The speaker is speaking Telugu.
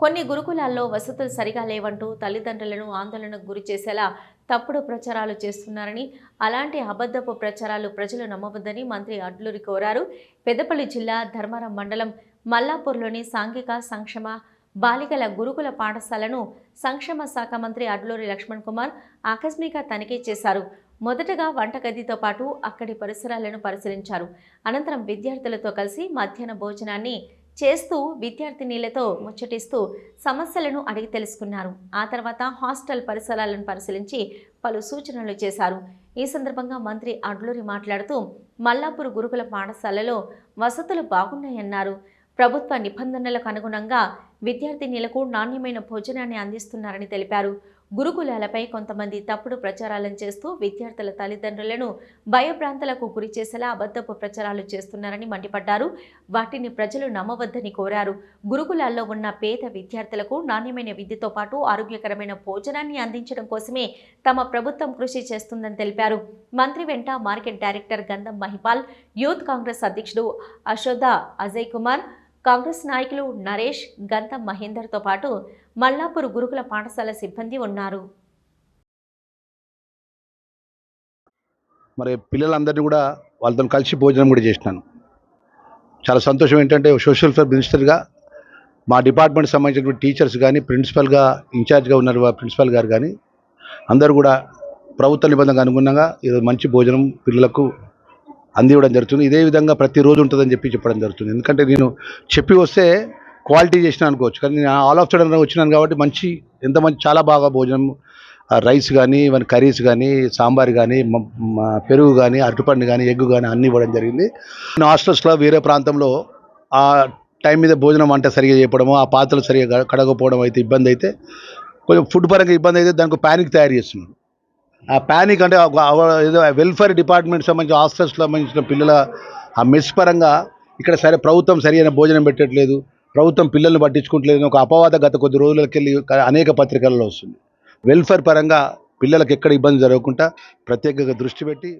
కొన్ని గురుకులాల్లో వసతులు సరిగా లేవంటూ తల్లిదండ్రులను ఆందోళనకు గురి చేసేలా తప్పుడు ప్రచారాలు చేస్తున్నారని, అలాంటి అబద్ధపు ప్రచారాలు ప్రజలు నమ్మవద్దని మంత్రి అడ్లూరి కోరారు. పెద్దపల్లి జిల్లా ధర్మారం మండలం మల్లాపూర్లోని సాంఘిక సంక్షేమ బాలికల గురుకుల పాఠశాలను సంక్షేమ శాఖ మంత్రి అడ్లూరి లక్ష్మణ్ కుమార్ ఆకస్మిక తనిఖీ చేశారు. మొదటగా వంటగదితో పాటు అక్కడి పరిసరాలను పరిశీలించారు. అనంతరం విద్యార్థులతో కలిసి మధ్యాహ్న భోజనాన్ని చేస్తూ విద్యార్థినీలతో ముచ్చటిస్తూ సమస్యలను అడిగి తెలుసుకున్నారు. ఆ తర్వాత హాస్టల్ పరిసరాలను పరిశీలించి పలు సూచనలు చేశారు. ఈ సందర్భంగా మంత్రి అడ్లూరి మాట్లాడుతూ మల్లాపూర్ గురుకుల పాఠశాలలో వసతులు బాగున్నాయన్నారు. ప్రభుత్వ నిబంధనలకు అనుగుణంగా విద్యార్థినీలకు నాణ్యమైన భోజనాన్ని అందిస్తున్నారని తెలిపారు. గురుకులాలపై కొంతమంది తప్పుడు ప్రచారాలను చేస్తూ విద్యార్థుల తల్లిదండ్రులను భయభ్రాంతులకు గురి చేసేలా అబద్ధపు ప్రచారాలు చేస్తున్నారని మండిపడ్డారు. వాటిని ప్రజలు నమ్మవద్దని కోరారు. గురుకులాల్లో ఉన్న పేద విద్యార్థులకు నాణ్యమైన విద్యతో పాటు ఆరోగ్యకరమైన భోజనాన్ని అందించడం కోసమే తమ ప్రభుత్వం కృషి చేస్తుందని తెలిపారు. మంత్రి వెంట మార్కెట్ డైరెక్టర్ గంధం మహిపాల్, యూత్ కాంగ్రెస్ అధ్యక్షుడు అశోద అజయ్ కుమార్, కాంగ్రెస్ నాయకులు నరేష్, గంధం మహేందర్తో పాటు మల్లాపూర్ గురుకుల పాఠశాల సిబ్బంది ఉన్నారు. మరి పిల్లలందరినీ కూడా వాళ్ళతో కలిసి భోజనం కూడా చేసినాను. చాలా సంతోషం ఏంటంటే సోషల్ వెల్ఫేర్ మినిస్టర్గా మా డిపార్ట్మెంట్ సంబంధించినటువంటి టీచర్స్ కానీ, ప్రిన్సిపల్గా ఇన్ఛార్జ్గా ఉన్నారు ప్రిన్సిపల్ గారు కానీ అందరూ కూడా ప్రభుత్వ నిబంధనకు అనుగుణంగా ఈరోజు మంచి భోజనం పిల్లలకు అందివ్వడం జరుగుతుంది. ఇదే విధంగా ప్రతిరోజు ఉంటుందని చెప్పడం జరుగుతుంది. ఎందుకంటే నేను చెప్పి వస్తే క్వాలిటీ చేసిన అనుకోవచ్చు, కానీ నేను ఆల్ ఆఫ్ సడన్ వచ్చినాను కాబట్టి ఎంత మంచి చాలా బాగా భోజనం, రైస్ కానీ ఇవన్నీ కర్రీస్ కానీ, సాంబార్ కానీ, పెరుగు కానీ, అరటిపండు కానీ, ఎగ్గు కానీ అన్నీ ఇవ్వడం జరిగింది. నేను హాస్టల్స్లో వేరే ప్రాంతంలో ఆ టైం మీద భోజనం అంటే సరిగా చేయడము, ఆ పాత్రలు సరిగా కడగకపోవడం అయితే ఇబ్బంది అయితే, కొంచెం ఫుడ్ పరంగా ఇబ్బంది అయితే దానికి ప్యానిక్ తయారు చేస్తున్నాను. ఆ ప్యానిక్ అంటే ఏదో వెల్ఫేర్ డిపార్ట్మెంట్ సంబంధించిన హాస్టల్స్కి సంబంధించిన పిల్లల ఆ మెస్ పరంగా ఇక్కడ ప్రభుత్వం సరైన భోజనం పెట్టట్లేదు, ప్రభుత్వం పిల్లల్ని పట్టించుకుంటలేదు ఒక అపవాద గత కొద్ది రోజులకెళ్ళి అనేక పత్రికల్లో వస్తుంది. వెల్ఫేర్ పరంగా పిల్లలకు ఎక్కడ ఇబ్బంది జరగకుండా ప్రత్యేకంగా దృష్టి పెట్టి